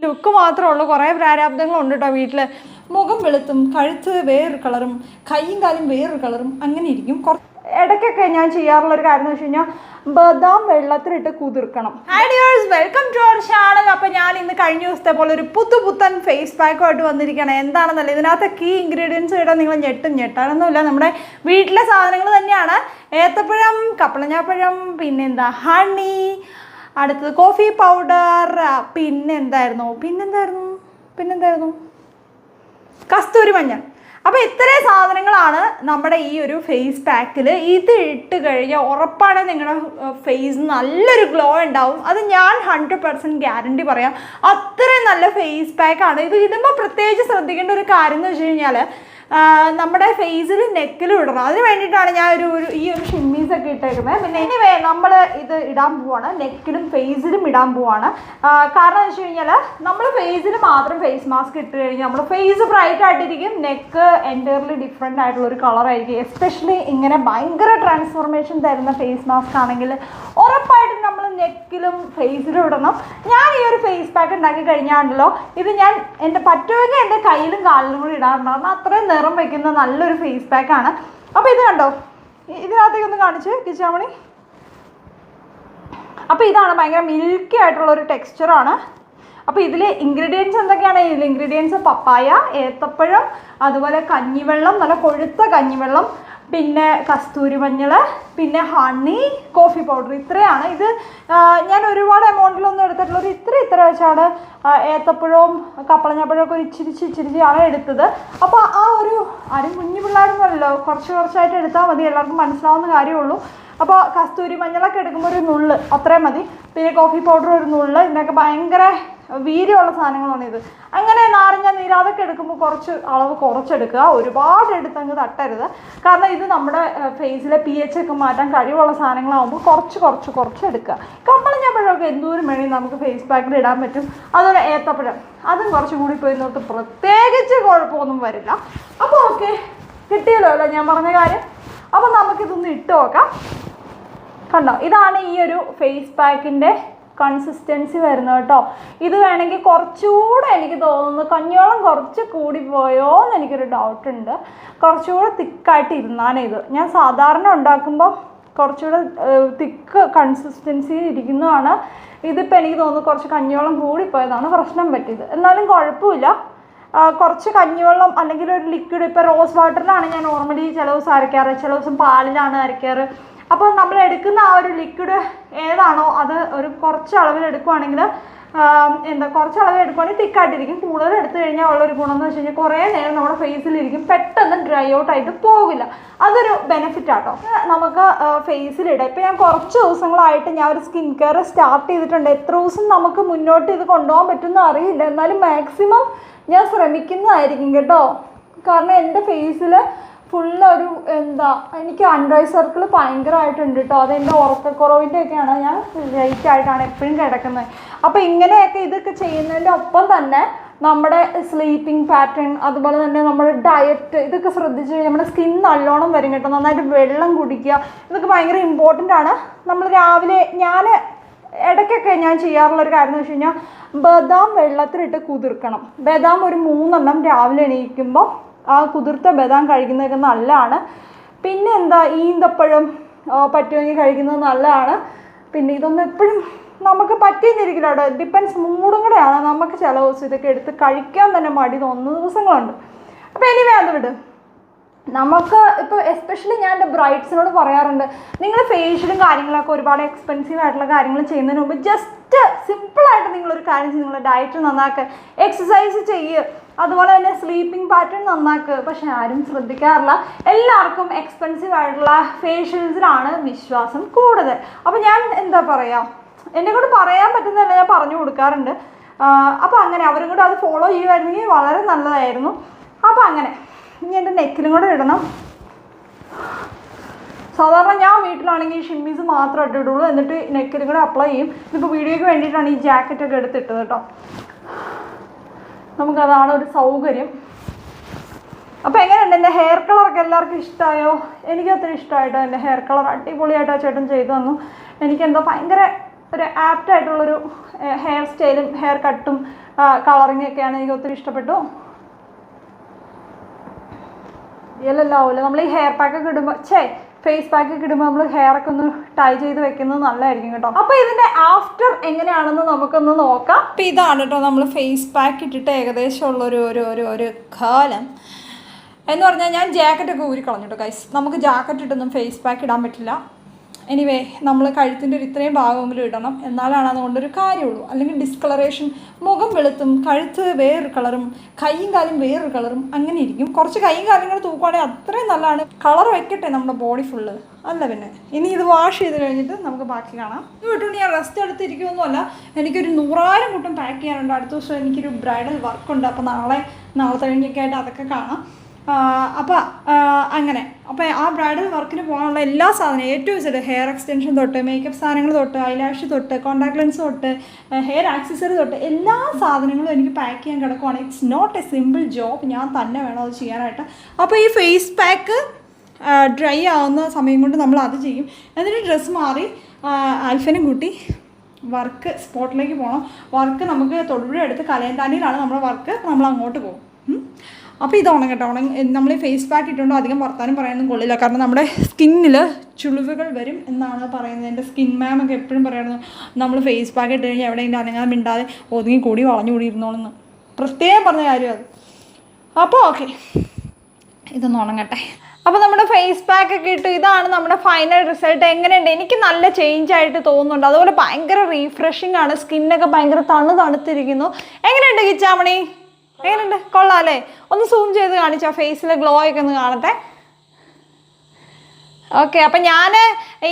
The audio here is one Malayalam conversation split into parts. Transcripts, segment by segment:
ലുക്ക് മാത്രമേ ഉള്ളൂ, കുറേ പ്രാരാബ്ദങ്ങളുണ്ട് കേട്ടോ വീട്ടിൽ. മുഖം വെളുത്തും കഴുത്ത് വേറൊരു കളറും കൈയും കാലും വേറൊരു കളറും അങ്ങനെ ഇരിക്കും. ഇടയ്ക്കൊക്കെ ഞാൻ ചെയ്യാറുള്ളൊരു കാര്യം എന്ന് വെച്ച് കഴിഞ്ഞാൽ ബദാം വെള്ളത്തിലിട്ട് കുതിർക്കണം. Hi dears, welcome to our channel. അപ്പോൾ ഞാൻ ഇന്ന് കഴിഞ്ഞ ദിവസത്തെ പോലെ ഒരു പുത്തൻ ഫേസ് പാക്കുമായിട്ട് വന്നിരിക്കുകയാണ്. എന്താണെന്നല്ല, ഇതിനകത്ത് കീ ഇൻഗ്രീഡിയൻസ് ഇടാൻ നിങ്ങൾ ഞെട്ടാനൊന്നുമില്ല, നമ്മുടെ വീട്ടിലെ സാധനങ്ങൾ തന്നെയാണ്. ഏത്തപ്പഴം, കപ്പളങ്ങാപ്പഴം, പിന്നെന്താ ഹണി, അടുത്തത് കോഫി പൗഡർ, പിന്നെന്തായിരുന്നു കസ്തൂരി മഞ്ഞൾ. അപ്പോൾ ഇത്രയും സാധനങ്ങളാണ് നമ്മുടെ ഈ ഒരു ഫേസ് പാക്കിൽ. ഇത് ഇട്ട് കഴിഞ്ഞാൽ ഉറപ്പാണ് നിങ്ങളുടെ ഫേസ് നല്ലൊരു ഗ്ലോ ഉണ്ടാവും. അത് ഞാൻ 100% ഗ്യാരണ്ടി പറയാം. അത്രയും നല്ല ഫേസ് പാക്കാണ് ഇത്. ഇടുമ്പോൾ പ്രത്യേകിച്ച് ശ്രദ്ധിക്കേണ്ട ഒരു കാര്യം എന്ന് വെച്ച് കഴിഞ്ഞാൽ നമ്മുടെ ഫേസിൽ നെക്കിലും ഇടണം. അതിന് വേണ്ടിയിട്ടാണ് ഞാൻ ഈ ഒരു ഷിമ്മീസൊക്കെ ഇട്ടേക്കുന്നത്. പിന്നെ നമ്മൾ ഇത് ഇടാൻ പോവാണ്, നെക്കിലും ഫേസിലും ഇടാൻ പോവാണ്. കാരണം എന്ന് വെച്ച് കഴിഞ്ഞാൽ നമ്മൾ ഫേസിൽ മാത്രം ഫേസ് മാസ്ക് ഇട്ട് കഴിഞ്ഞാൽ നമ്മുടെ ഫേസ് ബ്രൈറ്റ് ആയിട്ടിരിക്കും, നെക്ക് എൻറ്റയർലി ഡിഫറെൻ്റ് ആയിട്ടുള്ളൊരു കളറായിരിക്കും. എസ്പെഷ്യലി ഇങ്ങനെ ഭയങ്കര ട്രാൻസ്ഫോർമേഷൻ തരുന്ന ഫേസ് മാസ്ക് ആണെങ്കിൽ ഉറപ്പായിട്ടും നമ്മൾ നെക്കിലും ഫേസിലും ഇടണം. ഞാൻ ഈ ഒരു ഫേസ് പാക്ക് ഉണ്ടാക്കി കഴിഞ്ഞാണല്ലോ, ഇത് ഞാൻ പറ്റുമെങ്കിൽ എൻ്റെ കയ്യിലും കാലിലും കൂടി ഇടാറുണ്ടായിരുന്നു. അത്രയും നിറം വയ്ക്കുന്ന നല്ലൊരു ഫേസ് പാക്കാണ്. അപ്പോൾ ഇത് കണ്ടോ, ഇതിനകത്തേക്കൊന്ന് കാണിച്ച് കിച്ചാമണി. അപ്പോൾ ഇതാണ് ഭയങ്കര മിൽക്കി ആയിട്ടുള്ളൊരു ടെക്സ്ചറാണ്. അപ്പോൾ ഇതിൽ ഇൻഗ്രീഡിയൻസ് എന്തൊക്കെയാണ്? ഇതിൽ ഇൻഗ്രീഡിയൻസ് പപ്പായ, ഏത്തപ്പഴം, അതുപോലെ കഞ്ഞിവെള്ളം, നല്ല കൊഴുത്ത കഞ്ഞിവെള്ളം, പിന്നെ കസ്തൂരി മഞ്ഞൾ, പിന്നെ ഹണി, കോഫി പൗഡർ. ഇത്രയാണ്. ഇത് ഞാൻ ഒരുപാട് എമൗണ്ടിലൊന്നും എടുത്തിട്ടുള്ള ഒരു ഇത്ര വെച്ചാണ് ഏത്തപ്പഴവും കപ്പളങ്ങാപ്പഴമൊക്കെ ഇച്ചിരിയാണ് എടുത്തത്. അപ്പോൾ ആ ഒരു ആരും കുഞ്ഞു പിള്ളേരൊന്നുമല്ലോ, കുറച്ചായിട്ട് എടുത്താൽ മതി, എല്ലാവർക്കും മനസ്സിലാവുന്ന കാര്യമുള്ളൂ. അപ്പോൾ കസ്തൂരി മഞ്ഞളൊക്കെ എടുക്കുമ്പോൾ ഒരു നുള്ള് അത്രയും മതി. പിന്നെ കോഫി പൗഡർ ഒരു നുള്ള്. ഇതിനൊക്കെ ഭയങ്കര വീര്യമുള്ള സാധനങ്ങളാണ് ഇത്. അങ്ങനെ നാരങ്ങ നീര് അതൊക്കെ എടുക്കുമ്പോൾ കുറച്ച് അളവ് കുറച്ചെടുക്കുക, ഒരുപാട് എടുത്തങ്ങ് തട്ടരുത്. കാരണം ഇത് നമ്മുടെ ഫേസിലെ pH ഒക്കെ മാറ്റാൻ കഴിവുള്ള സാധനങ്ങളാകുമ്പോൾ കുറച്ച് എടുക്കുക. കപ്പളങ്ങാപ്പഴമൊക്കെ എന്തോരം വേണമെങ്കിൽ നമുക്ക് ഫേസ് പാക്കിൽ ഇടാൻ പറ്റും. അതുപോലെ ഏത്തപ്പഴം അതും കുറച്ചും കൂടി പോയി നോക്ക്, പ്രത്യേകിച്ച് കുഴപ്പമൊന്നും വരില്ല. അപ്പോൾ ഓക്കെ, കിട്ടിയല്ലോ അല്ലേ ഞാൻ പറഞ്ഞ കാര്യം. അപ്പോൾ നമുക്കിതൊന്ന് ഇട്ട് നോക്കാം. കണ്ടോ, ഇതാണ് ഈ ഒരു ഫേസ് പാക്കിൻ്റെ കൺസിസ്റ്റൻസി വരുന്നത് കേട്ടോ. ഇത് വേണമെങ്കിൽ കുറച്ചുകൂടെ, എനിക്ക് തോന്നുന്നു കഞ്ഞോളം കുറച്ച് കൂടിപ്പോയോ എന്ന് എനിക്കൊരു ഡൗട്ടുണ്ട്. കുറച്ചുകൂടെ തിക്കായിട്ട് ഇരുന്നാണ് ഇത്. ഞാൻ സാധാരണ ഉണ്ടാക്കുമ്പോൾ കുറച്ചുകൂടെ തിക്ക് കൺസിസ്റ്റൻസി ഇരിക്കുന്നതാണ്. ഇതിപ്പോൾ എനിക്ക് തോന്നുന്നു കുറച്ച് കഞ്ഞോളം കൂടിപ്പോയതാണ് പ്രശ്നം പറ്റിയത്. എന്നാലും കുഴപ്പമില്ല. കുറച്ച് കഞ്ഞിവെള്ളം അല്ലെങ്കിൽ ഒരു ലിക്വിഡ്, ഇപ്പോൾ റോസ് വാട്ടറിലാണ് ഞാൻ നോർമലി ചില ദിവസം അരയ്ക്കാറ്, ചില ദിവസം പാലിലാണ് അരയ്ക്കാറ്. അപ്പോൾ നമ്മൾ എടുക്കുന്ന ആ ഒരു ലിക്വിഡ് ഏതാണോ അത് ഒരു കുറച്ച് അളവിൽ എടുക്കുവാണെങ്കിൽ കുറച്ച് അളവിൽ എടുക്കുവാണെങ്കിൽ തിക്കായിട്ടിരിക്കും. കൂടുതൽ എടുത്തു കഴിഞ്ഞാൽ ഉള്ളൊരു ഗുണം എന്ന് വെച്ച് കഴിഞ്ഞാൽ കുറേ നേരം നമ്മുടെ ഫേസിലിരിക്കും, പെട്ടെന്ന് ഡ്രൈ ഔട്ട് ആയിട്ട് പോകില്ല. അതൊരു ബെനിഫിറ്റ് ആട്ടോ നമുക്ക് ഫേസിലിടാം. ഇപ്പോൾ ഞാൻ കുറച്ച് ദിവസങ്ങളായിട്ട് ഞാൻ ഒരു സ്കിൻ കെയർ സ്റ്റാർട്ട് ചെയ്തിട്ടുണ്ട്. എത്ര ദിവസം നമുക്ക് മുന്നോട്ട് ഇത് കൊണ്ടുപോകാൻ പറ്റുമെന്ന് അറിയില്ല, എന്നാലും മാക്സിമം ഞാൻ ശ്രമിക്കുന്നതായിരിക്കും കേട്ടോ. കാരണം എൻ്റെ ഫേസിൽ ഫുള്ളൊരു എനിക്ക് അൺഡ്രൈ സർക്കിൾ ഭയങ്കരമായിട്ടുണ്ട് കേട്ടോ. അതെൻ്റെ ഉറക്കക്കുറവിൻ്റെയൊക്കെയാണ്. ഞാൻ ലൈറ്റായിട്ടാണ് എപ്പോഴും കിടക്കുന്നത്. അപ്പോൾ ഇങ്ങനെയൊക്കെ ഇതൊക്കെ ചെയ്യുന്നതിൻ്റെ ഒപ്പം തന്നെ നമ്മുടെ സ്ലീപ്പിംഗ് പാറ്റേൺ, അതുപോലെ തന്നെ നമ്മുടെ ഡയറ്റ്, ഇതൊക്കെ ശ്രദ്ധിച്ച് കഴിഞ്ഞാൽ നമ്മുടെ സ്കിൻ നല്ലോണം വരും കേട്ടോ. നന്നായിട്ട് വെള്ളം കുടിക്കുക, ഇതൊക്കെ ഭയങ്കര ഇമ്പോർട്ടൻ്റ് ആണ്. നമ്മൾ രാവിലെ ഇടയ്ക്കൊക്കെ ഞാൻ ചെയ്യാറുള്ളൊരു കാര്യം എന്ന് വെച്ച് കഴിഞ്ഞാൽ ബദാം വെള്ളത്തിലിട്ട് കുതിർക്കണം. ബദാം ഒരു 3 എണ്ണം രാവിലെ എണീക്കുമ്പോൾ ആ കുതിർത്ത ബദാം കഴിക്കുന്നതൊക്കെ നല്ലതാണ്. പിന്നെ ഈന്തപ്പഴം പറ്റുമെങ്കിൽ കഴിക്കുന്നത് നല്ലതാണ്. പിന്നെ ഇതൊന്നും എപ്പോഴും നമുക്ക് പറ്റിയെന്നിരിക്കില്ല കേട്ടോ, ഡിപ്പെൻസ്, മൂടും കൂടെയാണ്. നമുക്ക് ചില ദിവസം ഇതൊക്കെ എടുത്ത് കഴിക്കാൻ തന്നെ മടി തോന്നുന്ന ദിവസങ്ങളുണ്ട്. അപ്പോൾ എനിവേ അത് വിട്. നമുക്ക് ഇപ്പോൾ എസ്പെഷ്യലി ഞാൻ എൻ്റെ ബ്രൈഡ്സിനോട് പറയാറുണ്ട്, നിങ്ങൾ ഫേഷ്യലും കാര്യങ്ങളൊക്കെ ഒരുപാട് എക്സ്പെൻസീവ് ആയിട്ടുള്ള കാര്യങ്ങൾ ചെയ്യുന്നതിന് മുമ്പ് ജസ്റ്റ് സിമ്പിളായിട്ട് നിങ്ങളൊരു കാര്യം ചെയ്യും. നിങ്ങൾ ഡയറ്റ് നന്നാക്കുക, എക്സസൈസ് ചെയ്യുക, അതുപോലെ തന്നെ സ്ലീപ്പിംഗ് പാറ്റേൺ നന്നാക്കുക. പക്ഷെ ആരും ശ്രദ്ധിക്കാറില്ല. എല്ലാവർക്കും എക്സ്പെൻസീവ് ആയിട്ടുള്ള ഫേഷ്യൽസിലാണ് വിശ്വാസം കൂടുതൽ. അപ്പോൾ ഞാൻ എന്നെ കൊണ്ട് പറയാൻ പറ്റുന്നതല്ല, ഞാൻ പറഞ്ഞു കൊടുക്കാറുണ്ട്. അപ്പോൾ അങ്ങനെ അവരും കൂടെ അത് ഫോളോ ചെയ്യുമായിരുന്നെങ്കിൽ വളരെ നല്ലതായിരുന്നു. അപ്പോൾ അങ്ങനെ ഇനി എൻ്റെ നെക്കിലും കൂടെ ഇടണം. സാധാരണ ഞാൻ വീട്ടിലാണെങ്കിൽ ഷിമ്മീസ് മാത്രം ഇട്ടിട്ടുള്ളൂ, എന്നിട്ട് നെക്കിലും കൂടെ അപ്ലൈ ചെയ്യും. ഇതിപ്പോൾ വീഡിയോയ്ക്ക് വേണ്ടിയിട്ടാണ് ഈ ജാക്കറ്റൊക്കെ എടുത്തിട്ടത് കേട്ടോ. നമുക്കതാണ് ഒരു സൗകര്യം. അപ്പോൾ എങ്ങനെയുണ്ട് എൻ്റെ ഹെയർ കളറൊക്കെ? എല്ലാവർക്കും ഇഷ്ടമായോ? എനിക്കത്ര ഇഷ്ടമായിട്ടോ. എൻ്റെ ഹെയർ കളർ അടിപൊളിയായിട്ടോ ചേട്ടൻ ചെയ്തു തന്നു. എനിക്കെന്തോ ഭയങ്കര ഒരു ആപ്റ്റായിട്ടുള്ളൊരു ഹെയർ സ്റ്റൈലും ഹെയർ കട്ടും കളറിങ് ഒക്കെയാണ് എനിക്ക് ഒത്തിരി ഇഷ്ടപ്പെട്ടു. റിയലല്ലാവില്ല നമ്മൾ ഈ ഹെയർ പാക്കൊക്കെ ഇടുമ്പോൾ ഫേസ് പാക്കൊക്കെ ഇടുമ്പോൾ നമ്മൾ ഹെയറൊക്കെ ഒന്ന് ടൈ ചെയ്ത് വെക്കുന്നത് നല്ലതായിരിക്കും കേട്ടോ. അപ്പോൾ ഇതിൻ്റെ ആഫ്റ്റർ എങ്ങനെയാണെന്ന് നമുക്കൊന്ന് നോക്കാം. അപ്പോൾ ഇതാണ് കേട്ടോ നമ്മൾ ഫേസ് പാക്ക് ഇട്ടിട്ട് ഏകദേശം ഉള്ളൊരു ഒരു ഒരു ഒരു കാലം എന്ന് പറഞ്ഞാൽ ഞാൻ ജാക്കറ്റൊക്കെ ഊരി കളഞ്ഞു കേട്ടോ ഗൈസ്. നമുക്ക് ജാക്കറ്റ് ഇട്ടൊന്നും ഫേസ് പാക്ക് ഇടാൻ പറ്റില്ല. എനിവേ നമ്മൾ കഴുത്തിൻ്റെ ഒരു ഇത്രയും ഭാഗമെങ്കിലും ഇടണം, എന്നാലാണ് അതുകൊണ്ടൊരു കാര്യമുള്ളൂ. അല്ലെങ്കിൽ ഡിസ്കളറേഷൻ, മുഖം വെളുത്തും കഴുത്ത് വേറൊരു കളറും കൈയും കാലും വേറൊരു കളറും അങ്ങനെ ഇരിക്കും. കുറച്ച് കൈയും കാലും കൂടെ തൂക്കുവാണെങ്കിൽ അത്രയും നല്ലതാണ്. കളർ വെക്കട്ടെ നമ്മുടെ ബോഡി ഫുള്ള്, അല്ല പിന്നെ. ഇനി ഇത് വാഷ് ചെയ്ത് കഴിഞ്ഞിട്ട് നമുക്ക് ബാക്കി കാണാം. ഇത് വിട്ടുകൊണ്ട് ഞാൻ റെസ്റ്റ് എടുത്തിരിക്കുമൊന്നുമല്ല, എനിക്കൊരു 100,000 കൂട്ടം പാക്ക് ചെയ്യാനുണ്ട്. അടുത്ത ദിവസം എനിക്കൊരു ബ്രൈഡൽ വർക്കുണ്ട്. അപ്പോൾ നാളെ കഴിഞ്ഞൊക്കെ ആയിട്ട് അതൊക്കെ കാണാം. അപ്പോൾ അങ്ങനെ അപ്പോൾ ആ ബ്രൈഡൽ വർക്കിന് പോകാനുള്ള എല്ലാ സാധനവും A to Z, hair extension തൊട്ട് മേക്കപ്പ് സാധനങ്ങൾ തൊട്ട് ഐലാഷ് തൊട്ട് കോൺടാക്ട് ലെൻസ് തൊട്ട് ഹെയർ ആക്സസറി തൊട്ട് എല്ലാ സാധനങ്ങളും എനിക്ക് പാക്ക് ചെയ്യാൻ കിടക്കുവാണ്. It's not a simple job. ഞാൻ തന്നെ വേണം അത് ചെയ്യാനായിട്ട്. അപ്പോൾ ഈ ഫേസ് പാക്ക് ഡ്രൈ ആവുന്ന സമയം കൊണ്ട് നമ്മൾ അത് ചെയ്യും. എന്നിട്ട് ഡ്രസ്സ് മാറി ആൽഫനും കൂട്ടി വർക്ക് സ്പോട്ടിലേക്ക് പോകണം. വർക്ക് നമുക്ക് തൊടുപുഴ അടുത്ത് കലയന്താനിയിലാണ് നമ്മുടെ വർക്ക്. നമ്മൾ അങ്ങോട്ട് പോകും. അപ്പോൾ ഇത് കേട്ടോ നമ്മൾ ഫേസ് പാക്ക് ഇട്ടുകൊണ്ടോ അധികം വർത്താനം പറയാനൊന്നും കൊള്ളില്ല. കാരണം നമ്മുടെ സ്കിന്നിൽ ചുളിവുകൾ വരും എന്നാണ് പറയുന്നത്. എൻ്റെ സ്കിൻ മാമൊക്കെ എപ്പോഴും പറയുന്നത് നമ്മൾ ഫേസ് പാക്ക് ഇട്ട് കഴിഞ്ഞാൽ എവിടെയെങ്കിലും അനങ്ങാൻ മിണ്ടാതെ ഒതുങ്ങി കൂടി വളഞ്ഞു കൂടി ഇരുന്നോളെന്ന് പ്രത്യേകം പറഞ്ഞ കാര്യം അത്. അപ്പോൾ ഓക്കെ, ഇതൊന്ന് ഉണങ്ങട്ടെ. അപ്പോൾ നമ്മുടെ ഫേസ് പാക്ക് ഒക്കെ ഇട്ടു. ഇതാണ് നമ്മുടെ ഫൈനൽ റിസൾട്ട്. എങ്ങനെയുണ്ട്? എനിക്ക് നല്ല ചേഞ്ച് ആയിട്ട് തോന്നുന്നുണ്ട്. അതുപോലെ ഭയങ്കര റീഫ്രഷിംഗ് ആണ്. സ്കിന്നൊക്കെ ഭയങ്കര തണുത്തിരിക്കുന്നു. എങ്ങനെയുണ്ട് കിച്ചാമണി? എങ്ങനെയുണ്ട്? കൊള്ളാം അല്ലേ? ഒന്ന് സൂം ചെയ്ത് കാണിച്ചോ, ഫേസിലെ ഗ്ലോ ഒക്കെ ഒന്ന് കാണട്ടെ. ഓക്കെ, അപ്പം ഞാൻ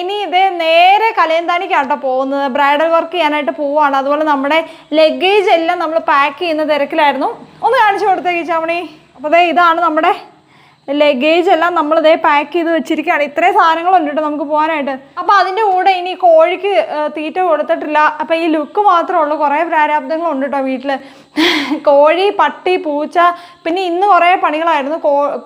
ഇനി ഇത് നേരെ കലയന്താനിക്കാട്ടോ പോകുന്നത്. ബ്രൈഡൽ വർക്ക് ചെയ്യാനായിട്ട് പോവുകയാണ്. അതുപോലെ നമ്മുടെ ലഗേജ് എല്ലാം നമ്മൾ പാക്ക് ചെയ്യുന്ന തിരക്കിലായിരുന്നു. ഒന്ന് കാണിച്ചു കൊടുത്തേക്ക് ചമണി. അപ്പോൾ ഇതാണ് നമ്മുടെ ലഗേജ് എല്ലാം നമ്മളിതേ പാക്ക് ചെയ്ത് വെച്ചിരിക്കുകയാണ്. ഇത്രയും സാധനങ്ങളുണ്ട് കേട്ടോ നമുക്ക് പോകാനായിട്ട്. അപ്പോൾ അതിൻ്റെ കൂടെ ഇനി കോഴിക്ക് തീറ്റ കൊടുത്തിട്ടില്ല. അപ്പോൾ ഈ ലുക്ക് മാത്രമേ ഉള്ളൂ. കുറേ പ്രാരാബ്ദങ്ങളുണ്ട് കേട്ടോ വീട്ടിൽ. കോഴി, പട്ടി, പൂച്ച, പിന്നെ ഇന്ന് കുറേ പണികളായിരുന്നു.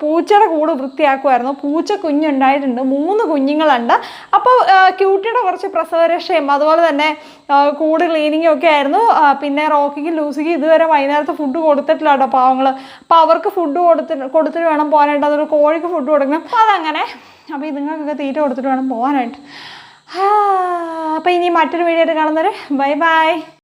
പൂച്ചയുടെ കൂട് വൃത്തിയാക്കുമായിരുന്നു. പൂച്ച കുഞ്ഞുണ്ടായിട്ടുണ്ട്, 3 കുഞ്ഞുങ്ങളുണ്ട്. അപ്പോൾ ക്യൂട്ടിയുടെ കുറച്ച് പ്രസവരക്ഷയും അതുപോലെ തന്നെ കൂട് ക്ലീനിങ്ങും ഒക്കെ ആയിരുന്നു. പിന്നെ റോക്കിക്കും ലൂസിക്കും ഇതുവരെ വൈകുന്നേരത്തെ ഫുഡ് കൊടുത്തിട്ടില്ല കേട്ടോ പാവങ്ങൾ. അപ്പോൾ അവർക്ക് ഫുഡ് കൊടുത്തിട്ട് വേണം പോകാനായിട്ട്. അതൊരു കോഴിക്ക് ഫുഡ് കൊടുക്കണം. അപ്പോൾ അതങ്ങനെ. അപ്പോൾ ഇതുങ്ങൾക്കൊക്കെ തീറ്റ കൊടുത്തിട്ട് വേണം പോകാനായിട്ട്. അപ്പോൾ ഇനി മറ്റൊരു വീഡിയോ ആയിട്ട് കാണുന്നവരെ ബൈ ബൈ.